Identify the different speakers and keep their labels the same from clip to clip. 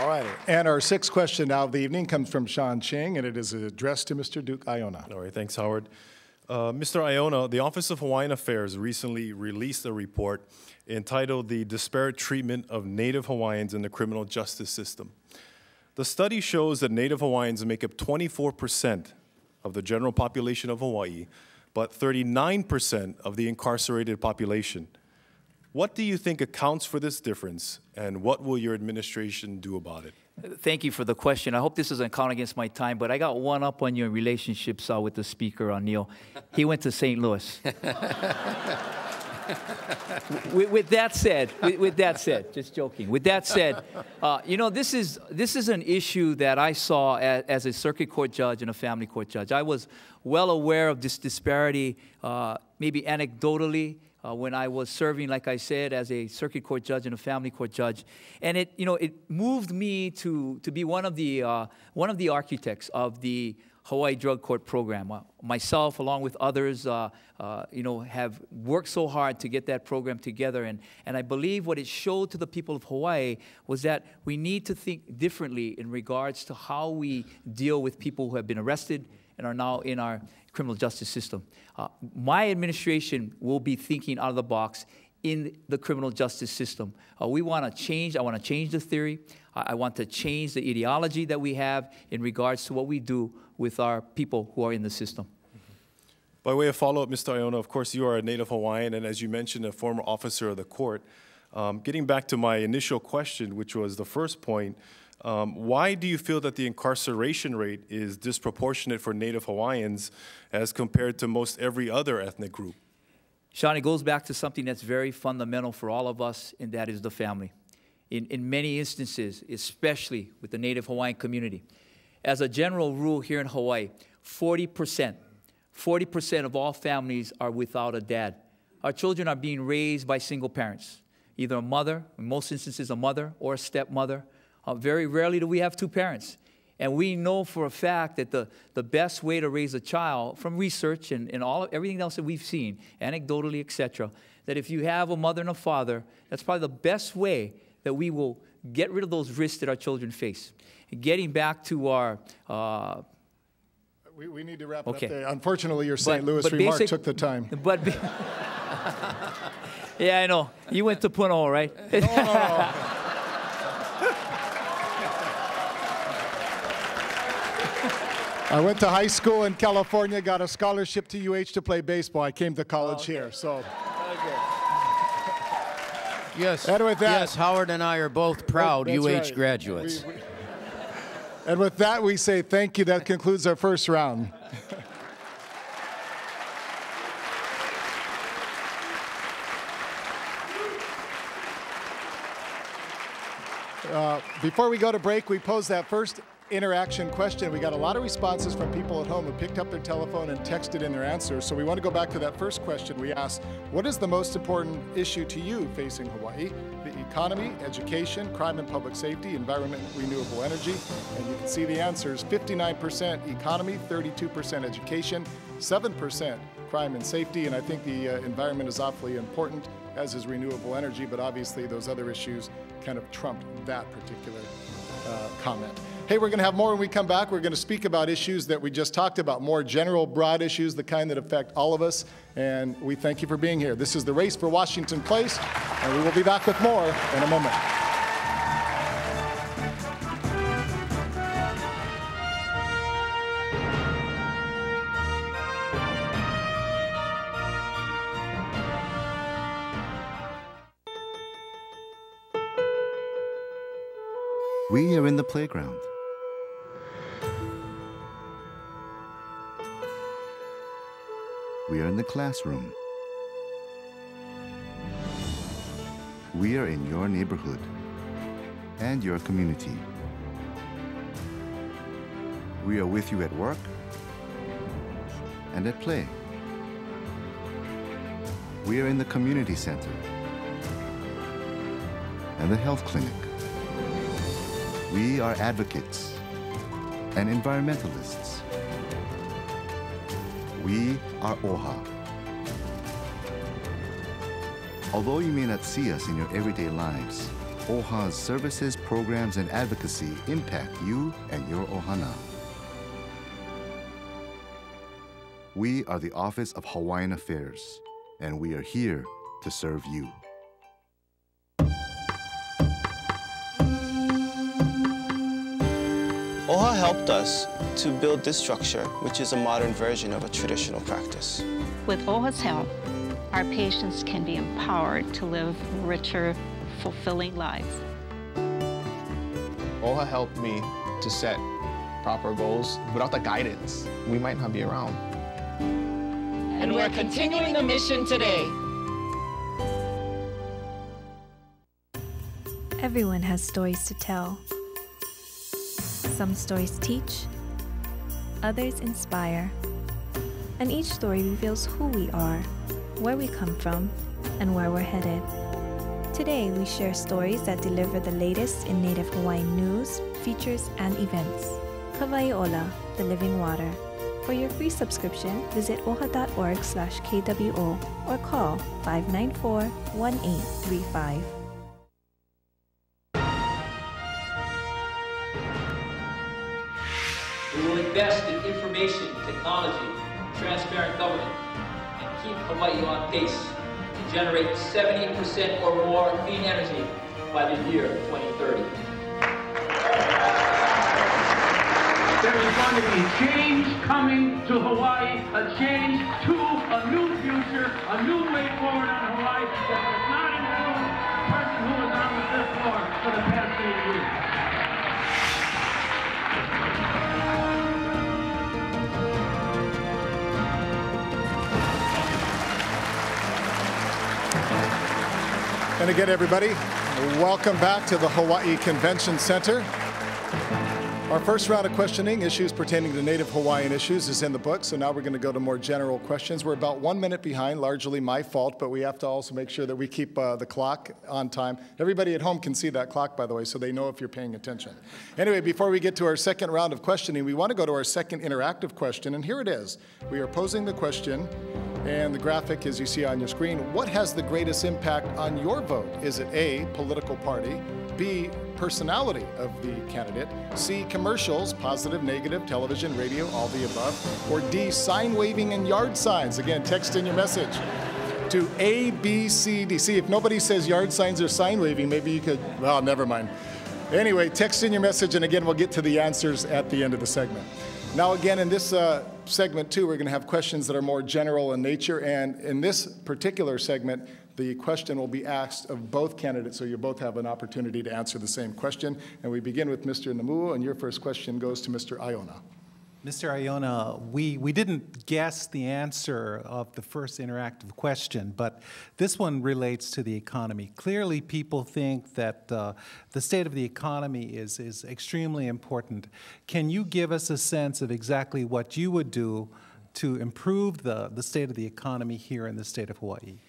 Speaker 1: All right. And our sixth question now of the evening comes from Sean Ching, and it is addressed to Mr. Duke Iona.
Speaker 2: All right. Thanks, Howard. Mr. Iona, the Office of Hawaiian Affairs recently released a report entitled The Disparate Treatment of Native Hawaiians in the Criminal Justice System. The study shows that Native Hawaiians make up 24% of the general population of Hawaii, but 39% of the incarcerated population. What do you think accounts for this difference, and what will your administration do about it?
Speaker 3: Thank you for the question. I hope this doesn't count against my time, but I got one up on your relationships with the speaker, Neil. He went to St. Louis. with that said, just joking. With that said, you know, this is an issue that I saw as a circuit court judge and a family court judge. I was well aware of this disparity, maybe anecdotally, when I was serving, like I said, as a circuit court judge and a family court judge, and it moved me to be one of the architects of the Hawaii Drug Court Program. Myself, along with others, have worked so hard to get that program together, and I believe what it showed to the people of Hawaii was that we need to think differently in regards to how we deal with people who have been arrested and are now in our criminal justice system. My administration will be thinking out of the box in the criminal justice system. We want to change. I want to change the theory. I want to change the ideology that we have in regards to what we do with our people who are in the system.
Speaker 2: By way of follow-up, Mr. Iona, of course, you are a Native Hawaiian, and as you mentioned, a former officer of the court. Getting back to my initial question, which was the first point, why do you feel that the incarceration rate is disproportionate for Native Hawaiians as compared to most every other ethnic group?
Speaker 3: Sean, it goes back to something that's very fundamental for all of us, and that is the family. In many instances, especially with the Native Hawaiian community, as a general rule here in Hawaii, 40% of all families are without a dad. Our children are being raised by single parents, either a mother, in most instances a mother or a stepmother. Very rarely do we have two parents. And we know for a fact that the best way to raise a child, from research and everything else that we've seen, anecdotally, etc., that if you have a mother and a father, that's probably the best way that we will get rid of those risks that our children face. Getting back to our...
Speaker 1: We need to wrap it up there. Unfortunately, your St. Louis remark took the time.
Speaker 3: Yeah, I know. You went to Puno, right?
Speaker 1: No. I went to high school in California, got a scholarship to UH to play baseball. I came to college here, so.
Speaker 3: Okay.
Speaker 4: Yes,
Speaker 1: and with that,
Speaker 4: yes, Howard and I are both proud UH
Speaker 1: right.
Speaker 4: graduates.
Speaker 1: And with that, we say thank you. That concludes our first round. Before we go to break, we posed that first interaction question. We got a lot of responses from people at home who picked up their telephone and texted in their answers. So we want to go back to that first question we asked. What is the most important issue to you facing Hawaii? The economy, education, crime and public safety, environment, renewable energy. And you can see the answers. 59% economy, 32% education, 7% crime and safety. And I think the environment is awfully important, as is renewable energy. But obviously those other issues kind of trumped that particular comment. Hey, we're going to have more when we come back. We're going to speak about issues that we just talked about, more general, broad issues, the kind that affect all of us. And we thank you for being here. This is the Race for Washington Place, and we will be back with more in a moment.
Speaker 5: We are in the playground. We are in the classroom. We are in your neighborhood and your community. We are with you at work and at play. We are in the community center and the health clinic. We are advocates and environmentalists. We are OHA. Although you may not see us in your everyday lives, OHA's services, programs, and advocacy impact you and your ohana. We are the Office of Hawaiian Affairs, and we are here to serve you.
Speaker 6: OHA helped us to build this structure, which is a modern version of a traditional practice.
Speaker 7: With OHA's help, our patients can be empowered to live richer, fulfilling lives.
Speaker 8: OHA helped me to set proper goals. Without the guidance, we might not be around.
Speaker 9: And we're continuing the mission today.
Speaker 10: Everyone has stories to tell. Some stories teach, others inspire, and each story reveals who we are, where we come from, and where we're headed. Today, we share stories that deliver the latest in Native Hawaiian news, features, and events. Kawaiʻola, the living water. For your free subscription, visit oha.org/KWO or call 594-1835.
Speaker 3: We will invest in information, technology, transparent government, and keep Hawaii on pace to generate 70% or more clean energy by the year 2030.
Speaker 11: There is going to be change coming to Hawaii, a change to a new future, a new way forward on Hawaii that does not include the person who was on the fifth floor for the past 8 years.
Speaker 1: And again, everybody, welcome back to the Hawaii Convention Center. Our first round of questioning, issues pertaining to Native Hawaiian issues, is in the book, so now we're going to go to more general questions. We're about 1 minute behind, largely my fault, but we have to also make sure that we keep the clock on time. Everybody at home can see that clock, by the way, so they know if you're paying attention. Anyway, before we get to our second round of questioning, we want to go to our second interactive question, and here it is. We are posing the question, and the graphic, as you see on your screen, what has the greatest impact on your vote? Is it A, political party, B, personality of the candidate, C, commercials, positive, negative, television, radio, all the above, or D, sign waving and yard signs? Again, text in your message to A, B, C, D. See, if nobody says yard signs or sign waving, maybe you could, well, never mind. Anyway, text in your message, and again, we'll get to the answers at the end of the segment. Now, again, in this segment two, we're going to have questions that are more general in nature, and in this particular segment, the question will be asked of both candidates, so you both have an opportunity to answer the same question. And we begin with Mr. Namuo, and your first question goes to Mr. Iona.
Speaker 12: Mr. Iona, we didn't guess the answer of the first interactive question, but this one relates to the economy. Clearly, people think that the state of the economy is extremely important. Can you give us a sense of exactly what you would do to improve the state of the economy here in the state of Hawaii?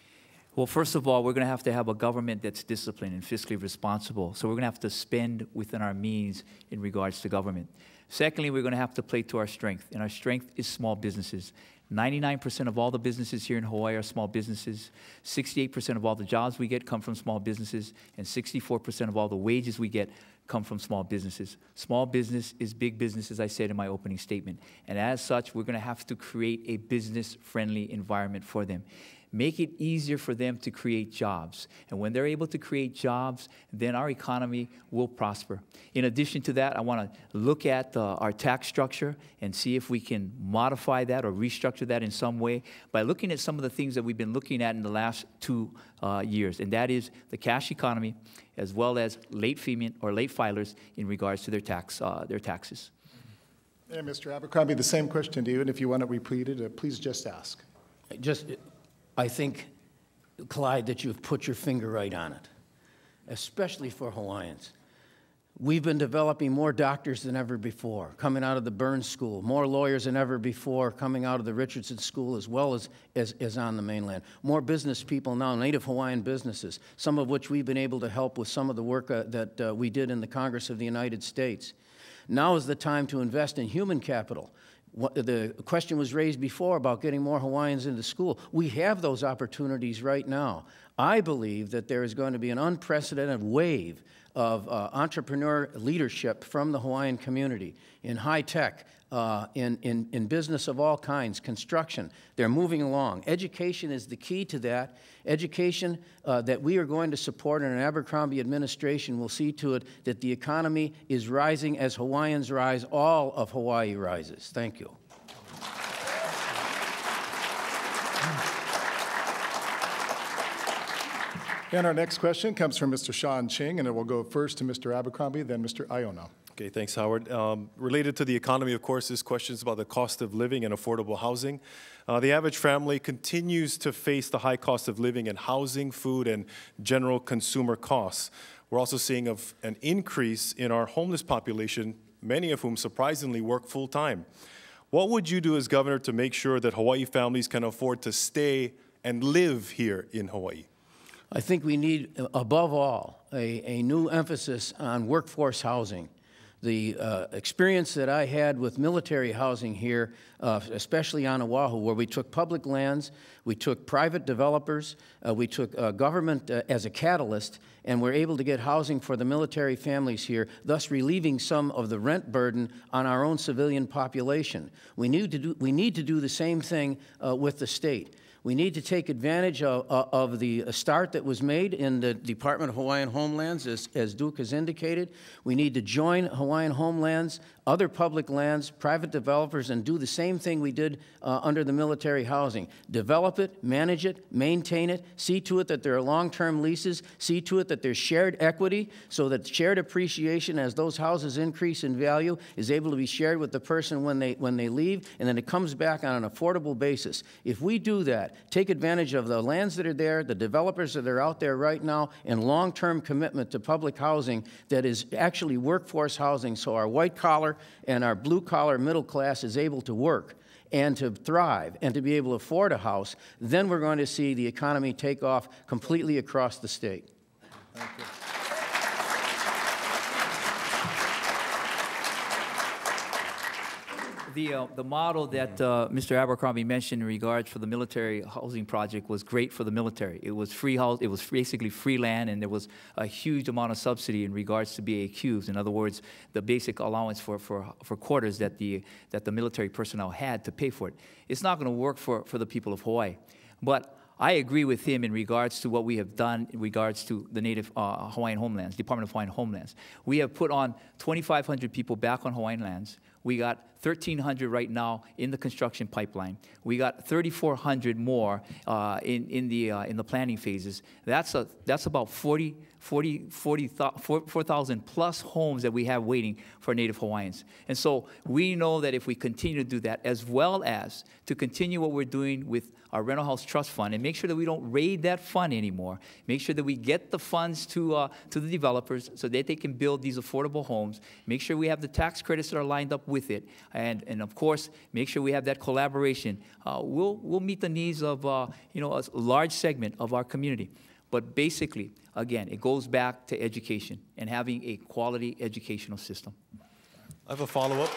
Speaker 3: Well, first of all, we're going to have a government that's disciplined and fiscally responsible. So we're going to have to spend within our means in regards to government. Secondly, we're going to have to play to our strength, and our strength is small businesses. 99% of all the businesses here in Hawaii are small businesses. 68% of all the jobs we get come from small businesses, and 64% of all the wages we get come from small businesses. Small business is big business, as I said in my opening statement. And as such, we're going to have to create a business-friendly environment for them. Make it easier for them to create jobs. And when they're able to create jobs, then our economy will prosper. In addition to that, I want to look at our tax structure and see if we can modify that or restructure that in some way by looking at some of the things that we've been looking at in the last 2 years, and that is the cash economy as well as late filers in regards to their taxes.
Speaker 1: And Mr. Abercrombie, the same question to you, and if you want it repeated, please just ask.
Speaker 4: I think, Clyde, that you've put your finger right on it, especially for Hawaiians. We've been developing more doctors than ever before, coming out of the Burns School, more lawyers than ever before, coming out of the Richardson School as well as on the mainland. More business people now, Native Hawaiian businesses, some of which we've been able to help with some of the work that we did in the Congress of the United States. Now is the time to invest in human capital. The question was raised before about getting more Hawaiians into school. We have those opportunities right now. I believe that there is going to be an unprecedented wave of entrepreneur leadership from the Hawaiian community in high tech, in business of all kinds, construction. They're moving along. Education is the key to that. Education that we are going to support, and an Abercrombie administration will see to it that the economy is rising as Hawaiians rise, all of Hawaii rises. Thank you.
Speaker 1: And our next question comes from Mr. Sean Ching, and it will go first to Mr. Abercrombie, then Mr. Iona.
Speaker 2: Okay, thanks, Howard. Related to the economy, of course, this question is about the cost of living and affordable housing. The average family continues to face the high cost of living in housing, food, and general consumer costs. We're also seeing an increase in our homeless population, many of whom surprisingly work full-time. What would you do as governor to make sure that Hawaii families can afford to stay and live here in Hawaii?
Speaker 4: I think we need, above all, a new emphasis on workforce housing. The experience that I had with military housing here, especially on Oahu, where we took public lands, we took private developers, we took government as a catalyst, and we're able to get housing for the military families here, thus relieving some of the rent burden on our own civilian population. We need to do the same thing with the state. We need to take advantage of the start that was made in the Department of Hawaiian Homelands, as Duke has indicated. We need to join Hawaiian Homelands, other public lands, private developers, and do the same thing we did under the military housing. Develop it, manage it, maintain it, see to it that there are long-term leases, see to it that there's shared equity, so that shared appreciation as those houses increase in value is able to be shared with the person when they leave, and then it comes back on an affordable basis. If we do that, take advantage of the lands that are there, the developers that are out there right now, and long-term commitment to public housing that is actually workforce housing, so our white-collar and our blue-collar middle class is able to work and to thrive and to be able to afford a house, then we're going to see the economy take off completely across the state.
Speaker 1: Thank you.
Speaker 3: The model that Mr. Abercrombie mentioned in regards for the military housing project was great for the military. It was free house, it was basically free land, and there was a huge amount of subsidy in regards to BAQs. In other words, the basic allowance for quarters that the military personnel had to pay for it. It's not going to work for the people of Hawaii. But I agree with him in regards to what we have done in regards to the native Hawaiian homelands, Department of Hawaiian Homelands. We have put on 2,500 people back on Hawaiian lands. We got 1,300 right now in the construction pipeline. We got 3,400 more in the planning phases. That's about 4,000 plus homes that we have waiting for Native Hawaiians. And so we know that if we continue to do that, as well as to continue what we're doing with our rental house trust fund and make sure that we don't raid that fund anymore, make sure that we get the funds to the developers so that they can build these affordable homes, make sure we have the tax credits that are lined up with it, and of course, make sure we have that collaboration. We'll meet the needs of a large segment of our community. But basically, again, it goes back to education and having a quality educational system.
Speaker 2: I have a follow-up.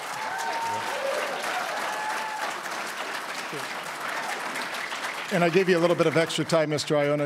Speaker 1: And I gave you a little bit of extra time, Mr. Iona.